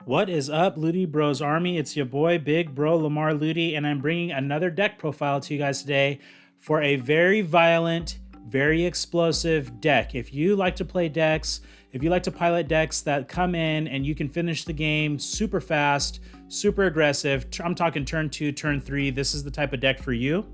What is up, LudyBros Army? It's your boy, Big Bro Lamar Ludy, and I'm bringing another deck profile to you guys today for a very violent, very explosive deck. If you like to play decks, if you like to pilot decks that come in and you can finish the game super fast, super aggressive, I'm talking turn 2, turn 3, this is the type of deck for you.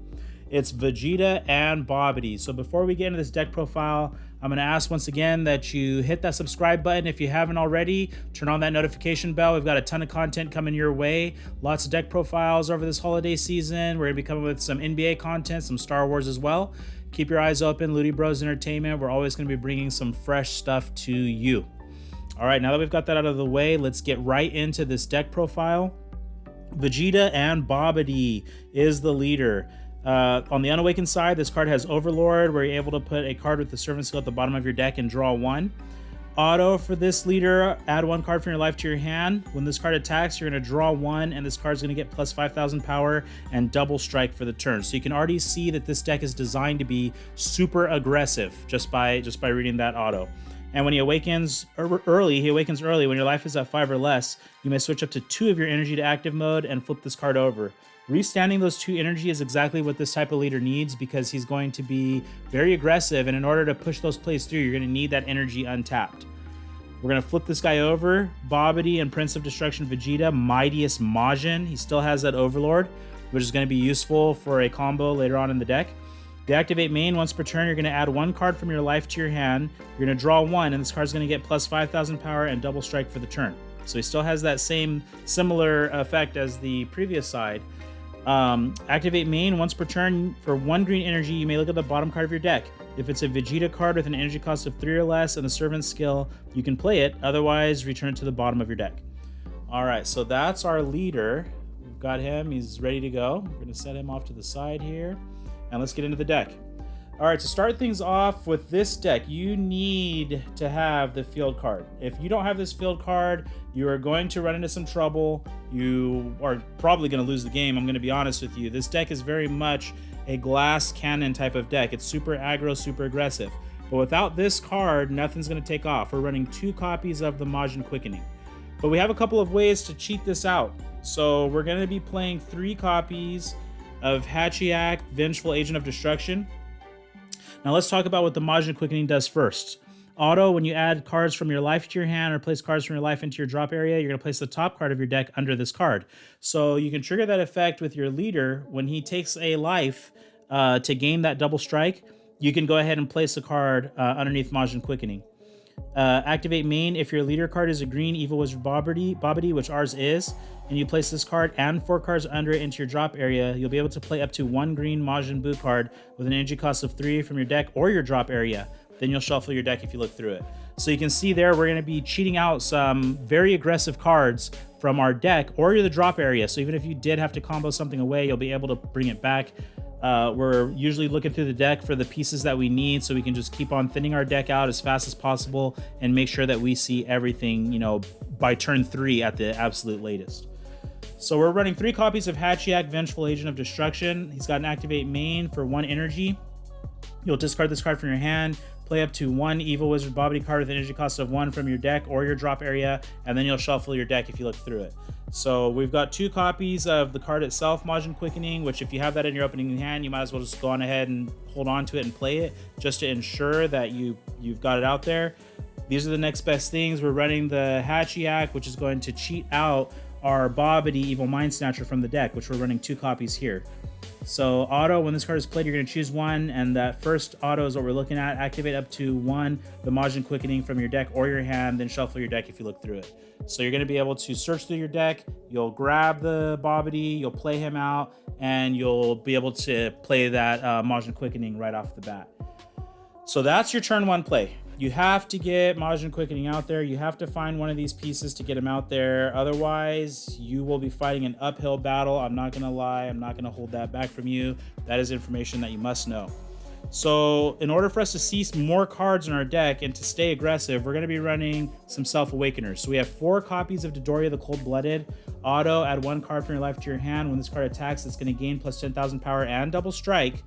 It's Vegeta and Babidi. So before we get into this deck profile, I'm going to ask once again that you hit that subscribe button if you haven't already. Turn on that notification bell. We've got a ton of content coming your way. Lots of deck profiles over this holiday season. We're going to be coming with some NBA content, some Star Wars as well. Keep your eyes open. LudyBros Entertainment. We're always going to be bringing some fresh stuff to you. All right, now that we've got that out of the way, let's get right into this deck profile. Vegeta and Babidi is the leader. On the Unawakened side, this card has Overlord, where you're able to put a card with the Servant skill at the bottom of your deck and draw one. Auto for this leader, add one card from your life to your hand. When this card attacks, you're going to draw one, and this card's going to get plus 5,000 power and double strike for the turn. So you can already see that this deck is designed to be super aggressive just by reading that auto. And when he awakens early, when your life is at 5 or less, you may switch up to 2 of your energy to active mode and flip this card over. Restanding those 2 energy is exactly what this type of leader needs, because he's going to be very aggressive, and in order to push those plays through, you're going to need that energy untapped. We're going to flip this guy over. Babidi and Prince of Destruction Vegeta, Mightiest Majin. He still has that Overlord, which is going to be useful for a combo later on in the deck. Deactivate main. Once per turn, you're going to add one card from your life to your hand. You're going to draw one, and this card's going to get plus 5,000 power and double strike for the turn. So he still has that similar effect as the previous side. Activate main. Once per turn, for 1 green energy, you may look at the bottom card of your deck. If it's a Vegeta card with an energy cost of 3 or less and the Servant skill, you can play it. Otherwise, return it to the bottom of your deck. All right, so that's our leader. We've got him. He's ready to go. We're going to set him off to the side here, and let's get into the deck. All right, to start things off with this deck, you need to have the field card. If you don't have this field card, you are going to run into some trouble. You are probably going to lose the game, I'm going to be honest with you. This deck is very much a glass cannon type of deck. It's super aggro, super aggressive. But without this card, nothing's going to take off. We're running 2 copies of the Majin Quickening. But we have a couple of ways to cheat this out. So we're going to be playing 3 copies of Hachiak, Vengeful Agent of Destruction. Now let's talk about what the Majin Quickening does first. Auto, when you add cards from your life to your hand or place cards from your life into your drop area, you're going to place the top card of your deck under this card. So you can trigger that effect with your leader. When he takes a life to gain that double strike, you can go ahead and place a card underneath Majin Quickening. Activate main. If your leader card is a green Evil Wizard Babidi, which ours is, and you place this card and 4 cards under it into your drop area, you'll be able to play up to 1 green Majin Buu card with an energy cost of 3 from your deck or your drop area. Then you'll shuffle your deck if you look through it. So you can see there, we're going to be cheating out some very aggressive cards from our deck or the drop area. So even if you did have to combo something away, you'll be able to bring it back. We're usually looking through the deck for the pieces that we need, so we can just keep on thinning our deck out as fast as possible and make sure that we see everything, by turn 3 at the absolute latest. So we're running 3 copies of Hachiak, Vengeful Agent of Destruction. He's got an activate main for 1 energy. You'll discard this card from your hand, play up to 1 Evil Wizard Babidi card with an energy cost of 1 from your deck or your drop area, and then you'll shuffle your deck if you look through it. So we've got 2 copies of the card itself, Majin Quickening, which if you have that in your opening hand, you might as well just go on ahead and hold on to it and play it just to ensure that you've got it out there. These are the next best things. We're running the Hachiak, which is going to cheat out our Babidi Evil Mind Snatcher from the deck, which we're running 2 copies here. So auto, when this card is played, you're going to choose 1, and that first auto is what we're looking at. Activate up to 1, the Majin Quickening from your deck or your hand, then shuffle your deck if you look through it. So you're going to be able to search through your deck, you'll grab the Babidi, you'll play him out, and you'll be able to play that Majin Quickening right off the bat. So that's your turn 1 play. You have to get Majin Quickening out there. You have to find one of these pieces to get him out there. Otherwise, you will be fighting an uphill battle. I'm not going to lie. I'm not going to hold that back from you. That is information that you must know. So in order for us to see more cards in our deck and to stay aggressive, we're going to be running some Self-Awakeners. So we have 4 copies of Dodoria the Cold-Blooded. Auto, add 1 card from your life to your hand. When this card attacks, it's going to gain plus 10,000 power and double strike.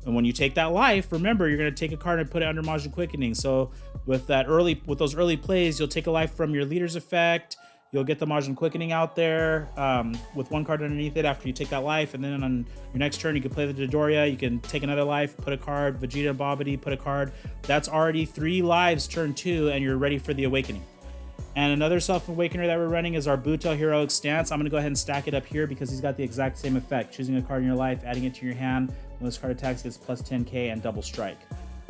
And when you take that life, remember, you're going to take a card and put it under Majin Quickening. So with those early plays, you'll take a life from your leader's effect. You'll get the Majin Quickening out there with one card underneath it after you take that life, and then on your next turn you can play the Dodoria, you can take another life, put a card, Vegeta and Babidi, put a card. That's already 3 lives turn 2, and you're ready for the Awakening. And another Self-Awakener that we're running is our Buto Heroic Stance. I'm going to go ahead and stack it up here because he's got the exact same effect. Choosing a card in your life, adding it to your hand. When this card attacks, gets plus 10k and double strike.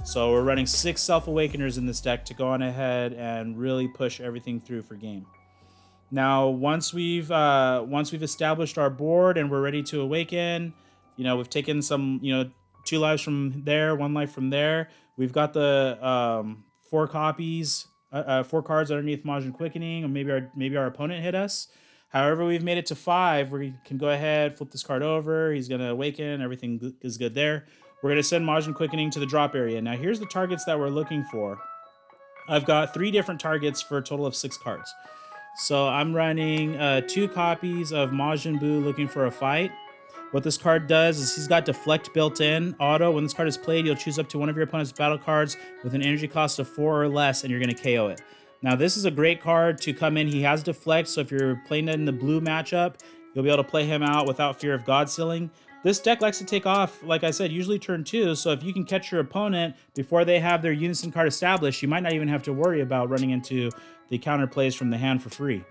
So we're running 6 Self-Awakeners in this deck to go on ahead and really push everything through for game. Now, once we've established our board and we're ready to awaken, you know, we've taken some, you know, 2 lives from there, 1 life from there. We've got the 4 copies. 4 cards underneath Majin Quickening, or maybe our opponent hit us. However, we've made it to 5. We can go ahead, flip this card over. He's gonna awaken. Everything is good there. We're gonna send Majin Quickening to the drop area. Now, here's the targets that we're looking for. I've got 3 different targets for a total of 6 cards. So I'm running 2 copies of Majin Buu looking for a fight. What this card does is he's got Deflect built in. Auto, when this card is played, you'll choose up to one of your opponent's battle cards with an energy cost of 4 or less, and you're going to KO it. Now, this is a great card to come in. He has Deflect, so if you're playing it in the blue matchup, you'll be able to play him out without fear of God Sealing. This deck likes to take off, like I said, usually turn 2, so if you can catch your opponent before they have their Unison card established, you might not even have to worry about running into the counter plays from the hand for free.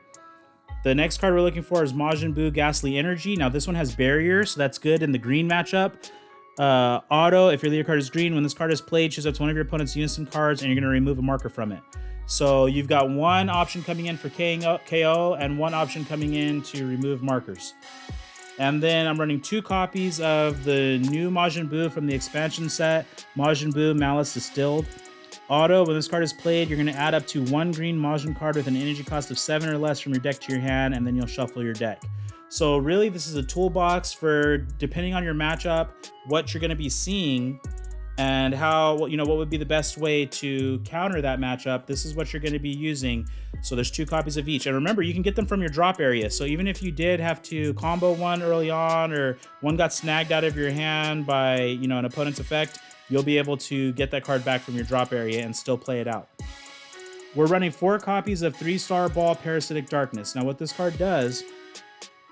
The next card we're looking for is Majin Buu Ghastly Energy. Now, this one has Barrier, so that's good in the green matchup. Auto, if your leader card is green, when this card is played, choose up to one of your opponent's Unison cards, and you're going to remove a marker from it. So you've got 1 option coming in for KO and 1 option coming in to remove markers. And then I'm running 2 copies of the new Majin Buu from the expansion set, Majin Buu Malice Distilled. Auto, when this card is played, you're going to add up to 1 green Majin card with an energy cost of 7 or less from your deck to your hand, and then you'll shuffle your deck. So really, this is a toolbox for, depending on your matchup, what you're going to be seeing and how, you know, what would be the best way to counter that matchup. This is what you're going to be using. So there's 2 copies of each. And remember, you can get them from your drop area. So even if you did have to combo one early on, or one got snagged out of your hand by, you know, an opponent's effect, you'll be able to get that card back from your drop area and still play it out. We're running 4 copies of 3-Star Ball Parasitic Darkness. Now, what this card does,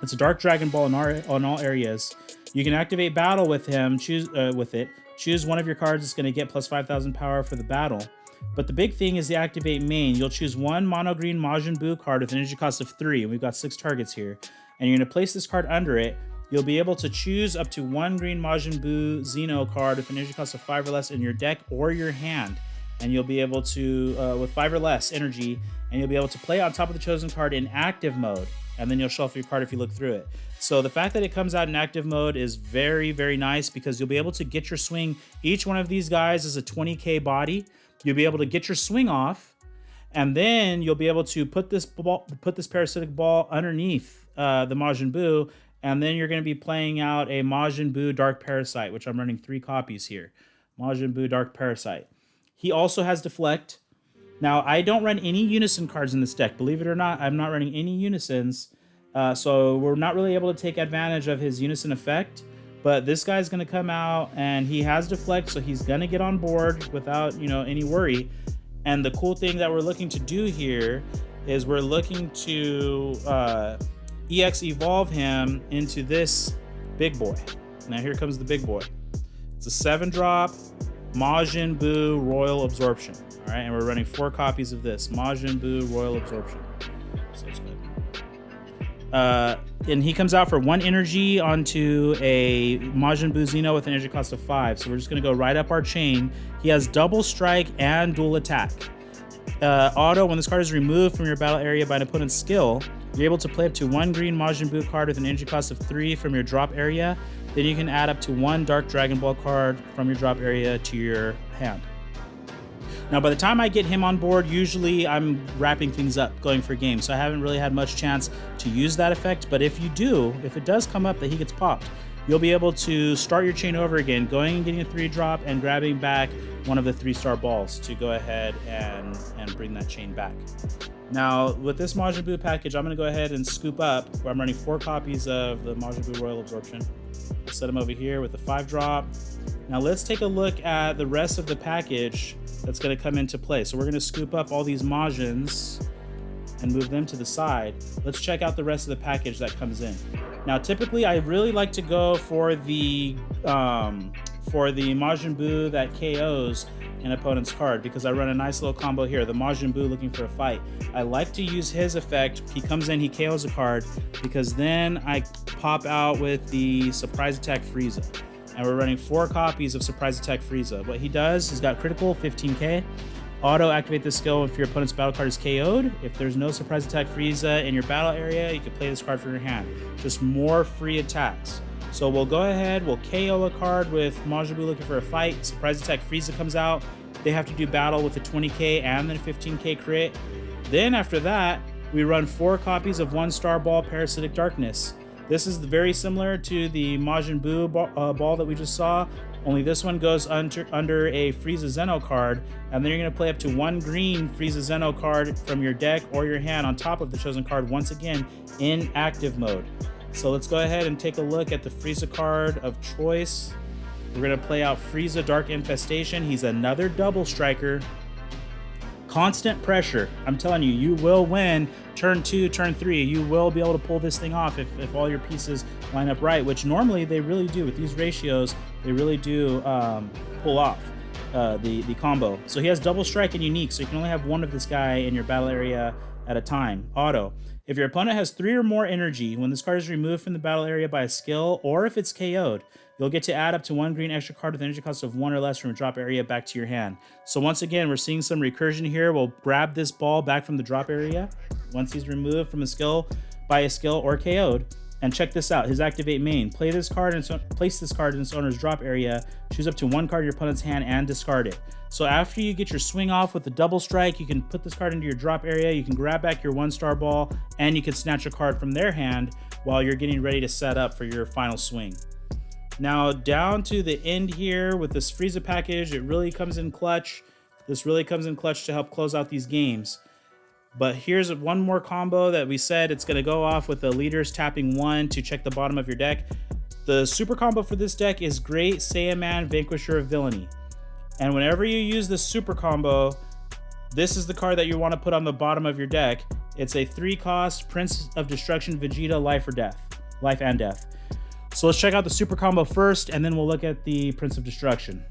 it's a Dark Dragon Ball on all areas. You can activate battle with him, choose one of your cards that's going to get plus 5,000 power for the battle. But the big thing is the activate main. You'll choose 1 mono green Majin Buu card with an energy cost of 3, and we've got 6 targets here. And you're going to place this card under it. You'll be able to choose up to 1 green Majin Buu Xeno card with an energy cost of 5 or less in your deck or your hand. And you'll be able to, with 5 or less energy, and you'll be able to play on top of the chosen card in active mode. And then you'll shuffle your card if you look through it. So the fact that it comes out in active mode is very, very nice because you'll be able to get your swing. Each one of these guys is a 20k body. You'll be able to get your swing off, and then you'll be able to put this parasitic ball underneath the Majin Buu. And then you're going to be playing out a Majin Buu Dark Parasite, which I'm running 3 copies here. Majin Buu Dark Parasite. He also has Deflect. Now, I don't run any Unison cards in this deck. Believe it or not, I'm not running any Unisons. So we're not really able to take advantage of his Unison effect. But this guy's going to come out, and he has Deflect, so he's going to get on board without, you know, any worry. And the cool thing that we're looking to do here is we're looking to EX evolve him into this big boy. Now here comes the big boy. It's a 7-drop Majin Buu Royal Absorption. All right, and we're running 4 copies of this Majin Buu Royal Absorption. So it's good. And he comes out for 1 energy onto a Majin Buu Xeno with an energy cost of 5. So we're just gonna go right up our chain. He has double strike and dual attack. Auto, when this card is removed from your battle area by an opponent's skill, you're able to play up to 1 green Majin Buu card with an energy cost of 3 from your drop area. Then you can add up to 1 Dark Dragon Ball card from your drop area to your hand. Now, by the time I get him on board, usually I'm wrapping things up, going for game. So I haven't really had much chance to use that effect. But if you do, if it does come up that he gets popped, you'll be able to start your chain over again, going and getting a 3-drop and grabbing back one of the 3-star balls to go ahead and bring that chain back. Now, with this Majin Buu package, I'm going to go ahead and scoop up, where I'm running 4 copies of the Majin Buu Royal Absorption. I'll set them over here with the 5-drop. Now, let's take a look at the rest of the package that's going to come into play. So we're going to scoop up all these Majins. and move them to the side, let's check out the rest of the package that comes in. Now, typically, I really like to go for the Majin Buu that KOs an opponent's card, because I run a nice little combo here. The Majin Buu looking for a fight. I like to use his effect. He comes in, he KOs a card, because then I pop out with the Surprise Attack Frieza. And we're running 4 copies of Surprise Attack Frieza. What he does, he's got critical, 15k. Auto activate this skill if your opponent's battle card is KO'd. If there's no Surprise Attack Frieza in your battle area, you can play this card from your hand. Just more free attacks. So we'll go ahead, we'll KO a card with Majin Buu looking for a fight. Surprise Attack Frieza comes out. They have to do battle with a 20k and then a 15k crit. Then after that, we run 4 copies of 1-star ball Parasitic Darkness. This is very similar to the Majin Buu ball that we just saw, only this one goes under a Frieza Zeno card, and then you're going to play up to 1 green Frieza Zeno card from your deck or your hand on top of the chosen card, once again in active mode. So let's go ahead and take a look at the Frieza card of choice. We're going to play out Frieza Dark Infestation. He's another double striker. Constant pressure. I'm telling you, you will win turn 2, turn 3. You will be able to pull this thing off if all your pieces line up right, which normally they really do. With these ratios, they really do pull off the combo. So he has double strike and unique, so you can only have 1 of this guy in your battle area at a time. Auto. If your opponent has 3 or more energy, when this card is removed from the battle area by a skill, or if it's KO'd, you'll get to add up to 1 green extra card with energy cost of 1 or less from a drop area back to your hand. So once again, we're seeing some recursion here. We'll grab this ball back from the drop area once he's removed from a skill by a skill or KO'd. And check this out, his activate main. Play this card and place this card in its owner's drop area. Choose up to 1 card in your opponent's hand and discard it. So after you get your swing off with the double strike, you can put this card into your drop area. You can grab back your 1-star ball, and you can snatch a card from their hand while you're getting ready to set up for your final swing. Now down to the end here with this Frieza package, it really comes in clutch. This really comes in clutch to help close out these games. But here's one more combo that we said it's going to go off with the leaders tapping 1 to check the bottom of your deck. The super combo for this deck is Great Saiyaman, Vanquisher of Villainy. And whenever you use this super combo, this is the card that you want to put on the bottom of your deck. It's a 3-cost Prince of Destruction Vegeta, Life and Death. So let's check out the super combo first, and then we'll look at the Prince of Destruction.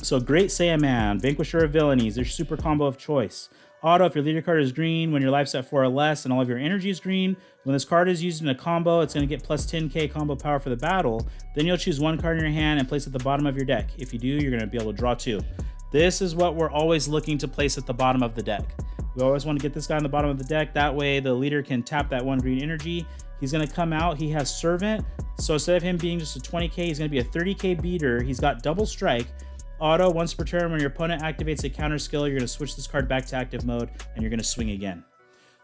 So Great Saiyaman, Vanquisher of Villainy, is your super combo of choice. Auto, if your leader card is green, when your life's at 4 or less and all of your energy is green, when this card is used in a combo, it's going to get plus 10k combo power for the battle. Then you'll choose 1 card in your hand and place it at the bottom of your deck. If you do, you're going to be able to draw 2. This is what we're always looking to place at the bottom of the deck. We always want to get this guy on the bottom of the deck. That way the leader can tap that 1 green energy. He's going to come out. He has Servant. So instead of him being just a 20k, he's going to be a 30k beater. He's got double strike. Auto, once per turn, when your opponent activates a counter skill, you're going to switch this card back to active mode, and you're going to swing again.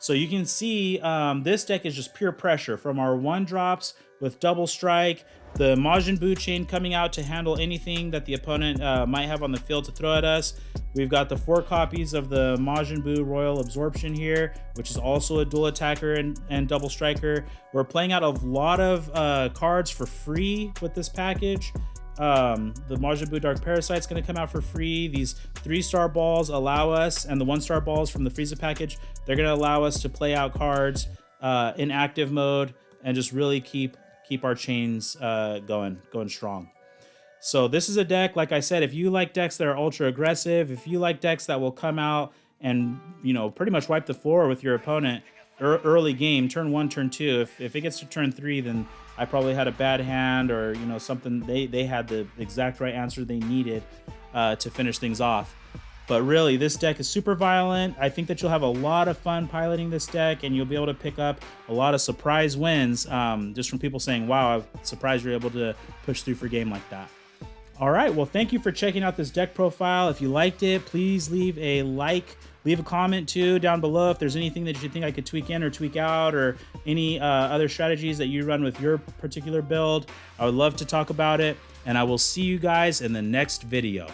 So you can see this deck is just pure pressure from our 1-drops with double strike, the Majin Buu chain coming out to handle anything that the opponent might have on the field to throw at us. We've got the 4 copies of the Majin Buu Royal Absorption here, which is also a dual attacker and double striker. We're playing out a lot of cards for free with this package. The Majin Buu Dark Parasite's going to come out for free. These 3-star balls allow us, and the 1-star balls from the Frieza package, they're going to allow us to play out cards in active mode and just really keep our chains going strong. So this is a deck, like I said, if you like decks that are ultra aggressive, if you like decks that will come out and, you know, pretty much wipe the floor with your opponent early game, turn 1, turn 2. If it gets to turn 3, then I probably had a bad hand, or, you know, something, they had the exact right answer they needed to finish things off. But really, this deck is super violent. I think that you'll have a lot of fun piloting this deck, and you'll be able to pick up a lot of surprise wins just from people saying, wow, I'm surprised you're able to push through for a game like that. All right, well, thank you for checking out this deck profile. If you liked it, please leave a like. Leave a comment too down below if there's anything that you think I could tweak in or tweak out, or any other strategies that you run with your particular build. I would love to talk about it, and I will see you guys in the next video.